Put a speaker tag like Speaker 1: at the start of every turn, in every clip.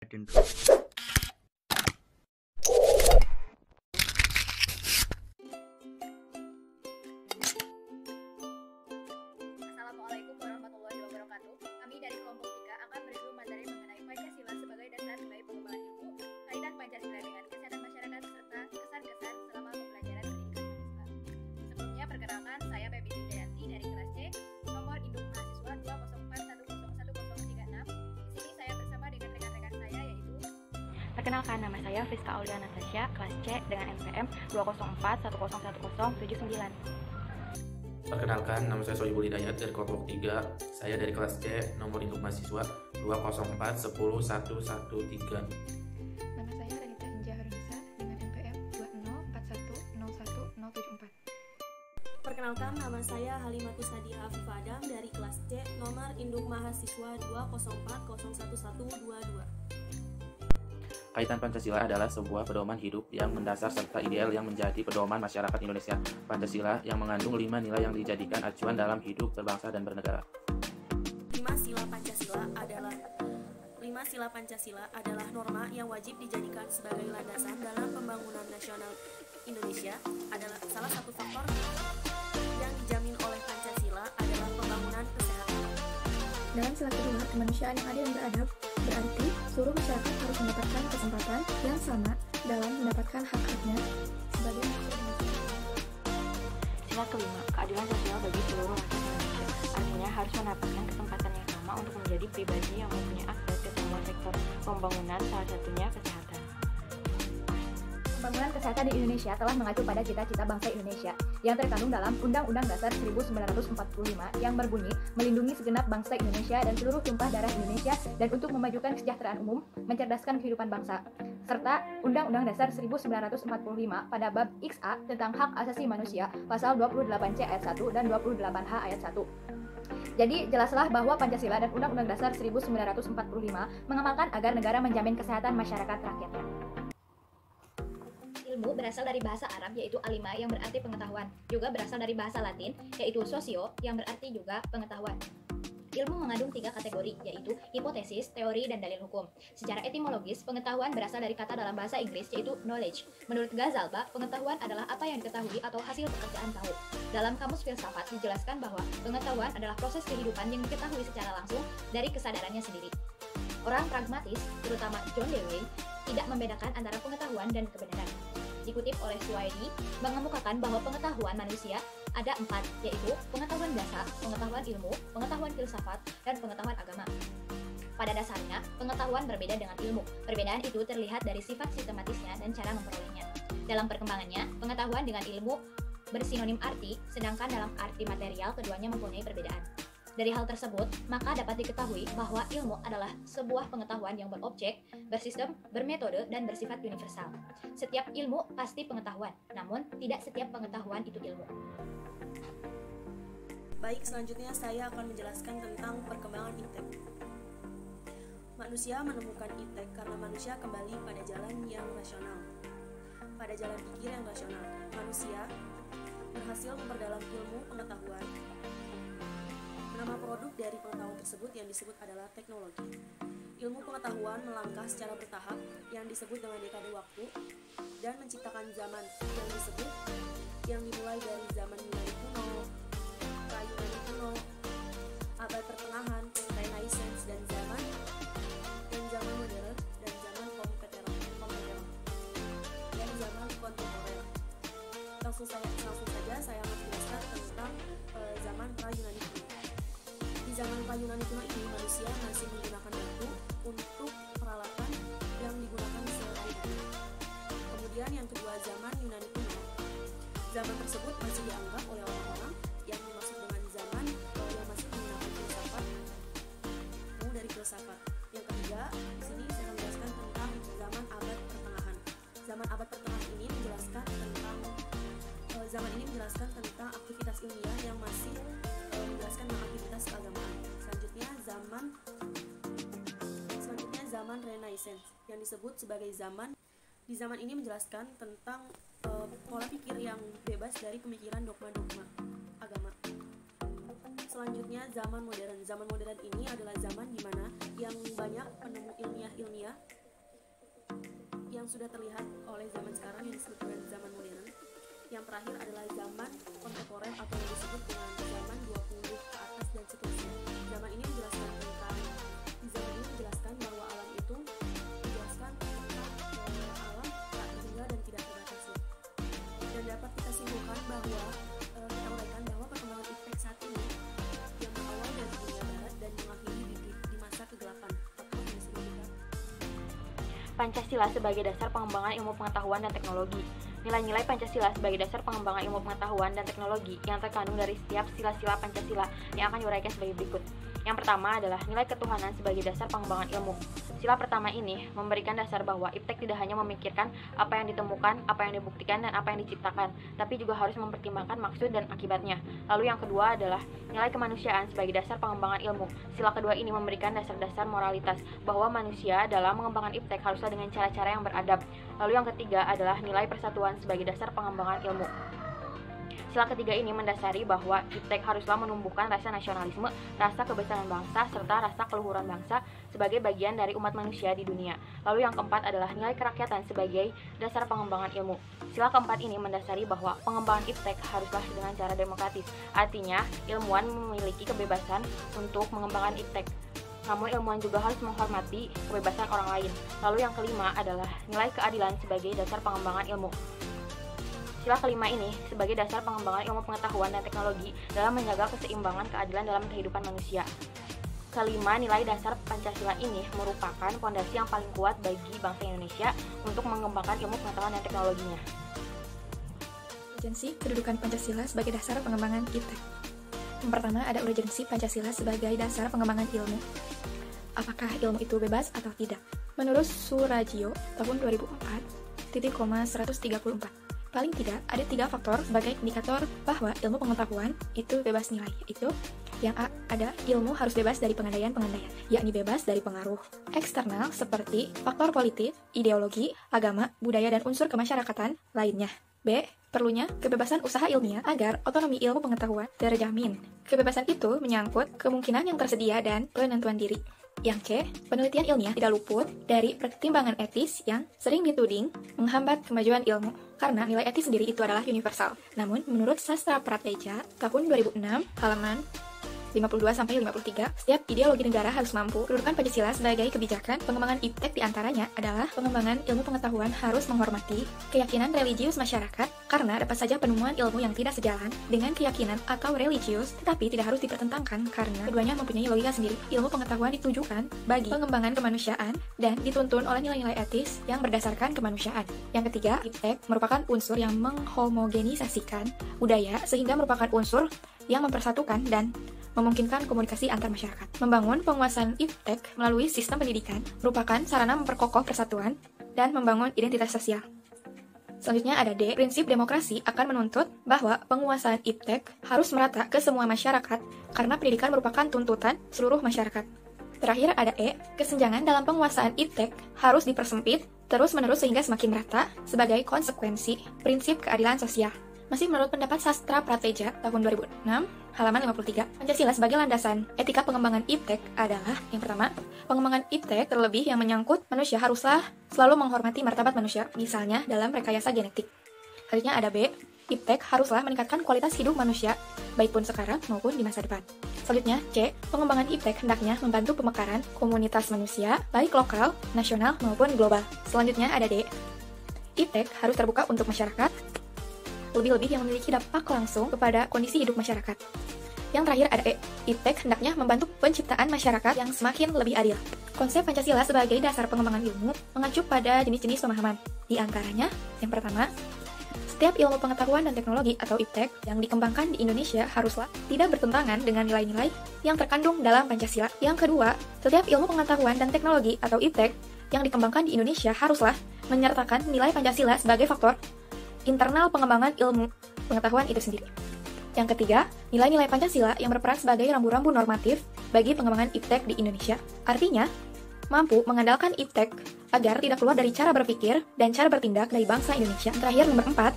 Speaker 1: Raden.
Speaker 2: Assalamualaikum warahmatullahi wabarakatuh. Kami dari kelompok 3 akan mereview materi mengenai Pancasila sebagai dasar nilai pengembangan ilmu, kaitan Pancasila dengan kesehatan masyarakat, serta kesan-kesan selama pembelajaran pendidikan Pancasila. Sebelumnya perkenalkan, saya Pepi Wijayanti dari kelas C, nomor induk mahasiswa 204101036. Di sini saya bersama dengan rekan-rekan saya yaitu
Speaker 3: Perkenalkan, nama saya Friska Aulia Natasha, kelas C dengan NPM 204101079.
Speaker 4: Perkenalkan, nama saya Sohibul Hidayat dari kelompok 3. Saya dari kelas C, nomor induk mahasiswa 204101113.
Speaker 5: Nama saya Renita Inja Harunisa dengan NPM 204101074.
Speaker 6: Perkenalkan, nama saya Halimatus Nadia Afifah Adam dari kelas C, nomor induk mahasiswa 204011122.
Speaker 4: Kaitan Pancasila adalah sebuah pedoman hidup yang mendasar serta ideal yang menjadi pedoman masyarakat Indonesia. Pancasila yang mengandung 5 nilai yang dijadikan acuan dalam hidup berbangsa dan bernegara.
Speaker 6: Lima sila Pancasila adalah norma yang wajib dijadikan sebagai landasan dalam pembangunan nasional Indonesia. Adalah salah satu faktor yang dijamin oleh Pancasila adalah pembangunan kesehatan.
Speaker 5: Dalam sila kedua, kemanusiaan yang adil dan beradab berarti seluruh masyarakat harus mendapatkan kesempatan yang sama dalam mendapatkan hak-haknya sebagai manusia.
Speaker 3: Sila kelima, keadilan sosial bagi seluruh rakyat Indonesia. Artinya harus mendapatkan kesempatan yang sama untuk menjadi pribadi yang mempunyai akses ke semua sektor pembangunan, salah satunya kesehatan.
Speaker 2: Pembangunan kesehatan di Indonesia telah mengacu pada cita-cita bangsa Indonesia yang terkandung dalam Undang-Undang Dasar 1945 yang berbunyi melindungi segenap bangsa Indonesia dan seluruh tumpah darah Indonesia dan untuk memajukan kesejahteraan umum, mencerdaskan kehidupan bangsa, serta Undang-Undang Dasar 1945 pada bab XA tentang hak asasi manusia pasal 28C ayat 1 dan 28H ayat 1. Jadi jelaslah bahwa Pancasila dan Undang-Undang Dasar 1945 mengamalkan agar negara menjamin kesehatan masyarakat rakyatnya. Ilmu berasal dari bahasa Arab yaitu alima yang berarti pengetahuan, juga berasal dari bahasa Latin yaitu socio yang berarti juga pengetahuan. Ilmu mengandung 3 kategori yaitu hipotesis, teori, dan dalil hukum. Secara etimologis, pengetahuan berasal dari kata dalam bahasa Inggris yaitu knowledge. Menurut Ghazalba, pengetahuan adalah apa yang diketahui atau hasil pekerjaan tahu. Dalam kamus filsafat dijelaskan bahwa pengetahuan adalah proses kehidupan yang diketahui secara langsung dari kesadarannya sendiri. Orang pragmatis, terutama John Dewey, tidak membedakan antara pengetahuan dan kebenaran. Dikutip oleh Suwaidi, mengemukakan bahwa pengetahuan manusia ada 4, yaitu pengetahuan dasar, pengetahuan ilmu, pengetahuan filsafat, dan pengetahuan agama. Pada dasarnya, pengetahuan berbeda dengan ilmu. Perbedaan itu terlihat dari sifat sistematisnya dan cara memperolehnya. Dalam perkembangannya, pengetahuan dengan ilmu bersinonim arti, sedangkan dalam arti material keduanya mempunyai perbedaan. Dari hal tersebut, maka dapat diketahui bahwa ilmu adalah sebuah pengetahuan yang berobjek, bersistem, bermetode, dan bersifat universal. Setiap ilmu pasti pengetahuan, namun tidak setiap pengetahuan itu ilmu.
Speaker 6: Baik, selanjutnya saya akan menjelaskan tentang perkembangan ITEK. Manusia menemukan ITEK karena manusia kembali pada jalan yang rasional. Pada jalan pikir yang rasional, manusia berhasil memperdalam ilmu pengetahuan. Nama produk dari pengetahuan tersebut yang disebut adalah teknologi. Ilmu pengetahuan melangkah secara bertahap yang disebut dengan dekade waktu dan menciptakan zaman yang dimulai dari zaman Yunani kuno, pra-Yunani kuno, abad pertengahan, Renaissance, dan zaman modern dan zaman kontemporer. Langsung saja saya akan menjelaskan tentang zaman pra-Yunani kuno. Di zaman pra-Yunani kuno ini, manusia masih menggunakan batu untuk peralatan yang digunakan sehari-hari. Kemudian yang kedua, zaman Yunani kuno. Zaman tersebut masih dianggap oleh orang-orang yang dimaksud dengan zaman yang masih menggunakan filsafat, ilmu dari filsafat. Yang ketiga, di sini saya akan menjelaskan tentang zaman abad pertengahan. Zaman abad pertengahan ini menjelaskan tentang aktivitas ilmiah yang masih menjelaskan tentang aktivitas keagamaan. Selanjutnya zaman Renaissance yang disebut sebagai di zaman ini menjelaskan tentang pola pikir yang bebas dari pemikiran dogma-dogma agama. Selanjutnya zaman modern. Zaman modern ini adalah zaman di mana yang banyak penemu ilmiah yang sudah terlihat oleh zaman sekarang yang disebut dengan zaman modern. Yang terakhir adalah zaman kontemporer atau yang disebut dengan zaman 20 ke atas dan seterusnya. Zaman ini menjelaskan bahwa alam itu menjelaskan tentang alam tak terhingga dan tidak terbatasi. Dan dapat kita simpulkan bahwa kita uraikan bahwa perkembangan iptek saat ini yang berawal dari dunia barat dan mengakhiri di masa kegelapan.
Speaker 3: Pancasila sebagai dasar pengembangan ilmu pengetahuan dan teknologi. Nilai-nilai Pancasila sebagai dasar pengembangan ilmu pengetahuan dan teknologi yang terkandung dari setiap sila-sila Pancasila yang akan diuraikan sebagai berikut. Yang pertama adalah nilai ketuhanan sebagai dasar pengembangan ilmu. Sila pertama ini memberikan dasar bahwa iptek tidak hanya memikirkan apa yang ditemukan, apa yang dibuktikan, dan apa yang diciptakan, tapi juga harus mempertimbangkan maksud dan akibatnya. Lalu yang kedua adalah nilai kemanusiaan sebagai dasar pengembangan ilmu. Sila kedua ini memberikan dasar-dasar moralitas bahwa manusia dalam mengembangkan iptek haruslah dengan cara-cara yang beradab. Lalu yang ketiga adalah nilai persatuan sebagai dasar pengembangan ilmu. Sila ketiga ini mendasari bahwa iptek haruslah menumbuhkan rasa nasionalisme, rasa kebesaran bangsa, serta rasa keluhuran bangsa sebagai bagian dari umat manusia di dunia. Lalu yang keempat adalah nilai kerakyatan sebagai dasar pengembangan ilmu. Sila keempat ini mendasari bahwa pengembangan iptek haruslah dengan cara demokratis. Artinya, ilmuwan memiliki kebebasan untuk mengembangkan iptek. Namun ilmuwan juga harus menghormati kebebasan orang lain. Lalu yang kelima adalah nilai keadilan sebagai dasar pengembangan ilmu. Sila kelima ini sebagai dasar pengembangan ilmu pengetahuan dan teknologi dalam menjaga keseimbangan keadilan dalam kehidupan manusia. Kelima, nilai dasar Pancasila ini merupakan fondasi yang paling kuat bagi bangsa Indonesia untuk mengembangkan ilmu pengetahuan dan teknologinya.
Speaker 5: Urgensi kedudukan Pancasila sebagai dasar pengembangan iptek. Yang pertama ada urgensi Pancasila sebagai dasar pengembangan ilmu. Apakah ilmu itu bebas atau tidak? Menurut Surajio tahun 2004, titik koma 134. Paling tidak, ada 3 faktor sebagai indikator bahwa ilmu pengetahuan itu bebas nilai. Itu yang A, ada ilmu harus bebas dari pengandaian-pengandaian, yakni bebas dari pengaruh eksternal seperti faktor politik, ideologi, agama, budaya, dan unsur kemasyarakatan lainnya. B, perlunya kebebasan usaha ilmiah agar otonomi ilmu pengetahuan terjamin. Kebebasan itu menyangkut kemungkinan yang tersedia dan penentuan diri. Yang C, penelitian ilmiah tidak luput dari pertimbangan etis yang sering dituding menghambat kemajuan ilmu, karena nilai etis sendiri itu adalah universal. Namun, menurut Sastra Prateja tahun 2006, halaman 52-53, setiap ideologi negara harus mampu kedudukan Pancasila sebagai kebijakan. Pengembangan iptek diantaranya adalah pengembangan ilmu pengetahuan harus menghormati keyakinan religius masyarakat, karena dapat saja penemuan ilmu yang tidak sejalan dengan keyakinan atau religius, tetapi tidak harus dipertentangkan karena keduanya mempunyai logika sendiri. Ilmu pengetahuan ditujukan bagi pengembangan kemanusiaan dan dituntun oleh nilai-nilai etis yang berdasarkan kemanusiaan. Yang ketiga, iptek merupakan unsur yang menghomogenisasikan budaya sehingga merupakan unsur yang mempersatukan dan memungkinkan komunikasi antar masyarakat. Membangun penguasaan iptek melalui sistem pendidikan merupakan sarana memperkokoh persatuan dan membangun identitas sosial. Selanjutnya ada D, prinsip demokrasi akan menuntut bahwa penguasaan iptek harus merata ke semua masyarakat karena pendidikan merupakan tuntutan seluruh masyarakat. Terakhir ada E, kesenjangan dalam penguasaan iptek harus dipersempit terus-menerus sehingga semakin merata sebagai konsekuensi prinsip keadilan sosial. Masih menurut pendapat Sastra Prateja tahun 2006, halaman 53, Pancasila sebagai landasan etika pengembangan iptek adalah yang pertama, pengembangan iptek terlebih yang menyangkut manusia haruslah selalu menghormati martabat manusia, misalnya dalam rekayasa genetik. Selanjutnya ada B, iptek haruslah meningkatkan kualitas hidup manusia, baik pun sekarang maupun di masa depan. Selanjutnya C, pengembangan iptek hendaknya membantu pemekaran komunitas manusia, baik lokal, nasional maupun global. Selanjutnya ada D, iptek harus terbuka untuk masyarakat, lebih-lebih yang memiliki dampak langsung kepada kondisi hidup masyarakat. Yang terakhir ada E, iptek hendaknya membantu penciptaan masyarakat yang semakin lebih adil. Konsep Pancasila sebagai dasar pengembangan ilmu mengacu pada jenis-jenis pemahaman. Di antaranya, yang pertama, setiap ilmu pengetahuan dan teknologi atau iptek yang dikembangkan di Indonesia haruslah tidak bertentangan dengan nilai-nilai yang terkandung dalam Pancasila. Yang kedua, setiap ilmu pengetahuan dan teknologi atau iptek yang dikembangkan di Indonesia haruslah menyertakan nilai Pancasila sebagai faktor internal pengembangan ilmu pengetahuan itu sendiri. Yang ketiga, nilai-nilai Pancasila yang berperan sebagai rambu-rambu normatif bagi pengembangan iptek di Indonesia. Artinya, mampu mengandalkan iptek agar tidak keluar dari cara berpikir dan cara bertindak dari bangsa Indonesia. Terakhir, nomor 4,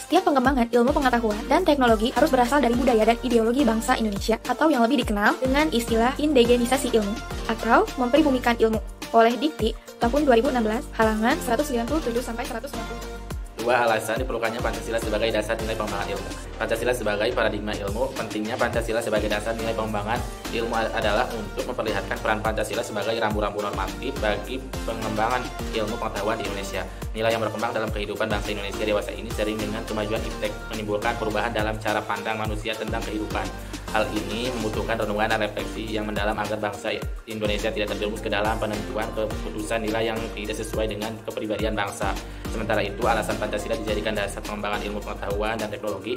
Speaker 5: setiap pengembangan ilmu pengetahuan dan teknologi harus berasal dari budaya dan ideologi bangsa Indonesia, atau yang lebih dikenal dengan istilah indigenisasi ilmu, atau mempribumikan ilmu. oleh Dikti tahun 2016, halaman 197-190.
Speaker 4: Dua alasan diperlukannya Pancasila sebagai dasar nilai pengembangan ilmu. Pancasila sebagai paradigma ilmu. Pentingnya Pancasila sebagai dasar nilai pengembangan ilmu adalah untuk memperlihatkan peran Pancasila sebagai rambu-rambu normatif bagi pengembangan ilmu pengetahuan di Indonesia. Nilai yang berkembang dalam kehidupan bangsa Indonesia dewasa ini sering dengan kemajuan iptek menimbulkan perubahan dalam cara pandang manusia tentang kehidupan. Hal ini membutuhkan renungan dan refleksi yang mendalam agar bangsa Indonesia tidak terjerumus ke dalam penentuan keputusan nilai yang tidak sesuai dengan kepribadian bangsa. Sementara itu, alasan Pancasila dijadikan dasar pengembangan ilmu pengetahuan dan teknologi.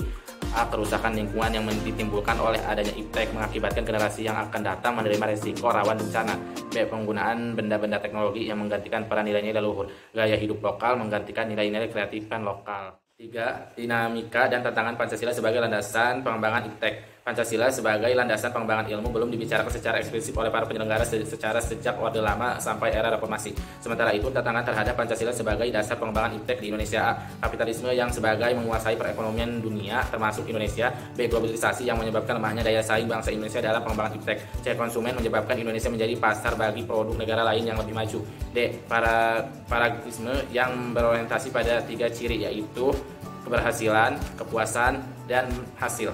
Speaker 4: A. Kerusakan lingkungan yang ditimbulkan oleh adanya iptek mengakibatkan generasi yang akan datang menerima resiko rawan bencana. B. Penggunaan benda-benda teknologi yang menggantikan peran nilai-nilai leluhur. Gaya hidup lokal menggantikan nilai-nilai kreatifan lokal. 3. Dinamika dan tantangan Pancasila sebagai landasan pengembangan iptek. Pancasila sebagai landasan pengembangan ilmu belum dibicarakan secara eksplisit oleh para penyelenggara secara sejak Orde Lama sampai era Reformasi. Sementara itu, tantangan terhadap Pancasila sebagai dasar pengembangan iptek di Indonesia: A. Kapitalisme yang sebagai menguasai perekonomian dunia termasuk Indonesia. B. Globalisasi yang menyebabkan lemahnya daya saing bangsa Indonesia dalam pengembangan iptek. C. Konsumen menyebabkan Indonesia menjadi pasar bagi produk negara lain yang lebih maju. D. Pragmatisme yang berorientasi pada 3 ciri, yaitu keberhasilan, kepuasan, dan hasil.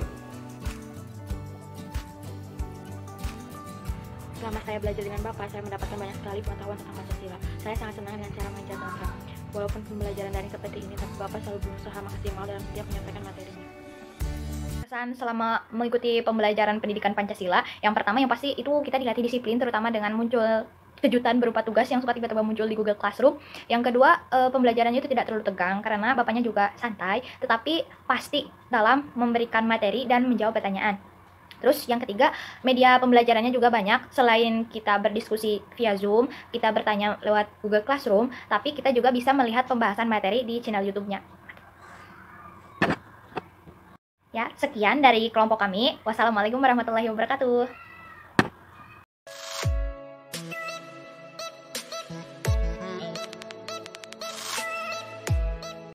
Speaker 3: Selama saya belajar dengan Bapak, saya mendapatkan banyak sekali pengetahuan tentang Pancasila. Saya sangat senang dengan cara mengajar Bapak. Walaupun pembelajaran daring seperti ini, tapi Bapak selalu berusaha maksimal dalam setiap menyampaikan materinya.
Speaker 2: Kesan selama mengikuti pembelajaran pendidikan Pancasila, yang pertama yang pasti itu kita dilatih disiplin, terutama dengan muncul kejutan berupa tugas yang suka tiba-tiba muncul di Google Classroom. Yang kedua, pembelajarannya itu tidak terlalu tegang karena bapaknya juga santai, tetapi pasti dalam memberikan materi dan menjawab pertanyaan. Terus yang ketiga, media pembelajarannya juga banyak. Selain kita berdiskusi via Zoom, kita bertanya lewat Google Classroom, tapi kita juga bisa melihat pembahasan materi di channel YouTube-nya. Ya, sekian dari kelompok kami. Wassalamualaikum warahmatullahi wabarakatuh.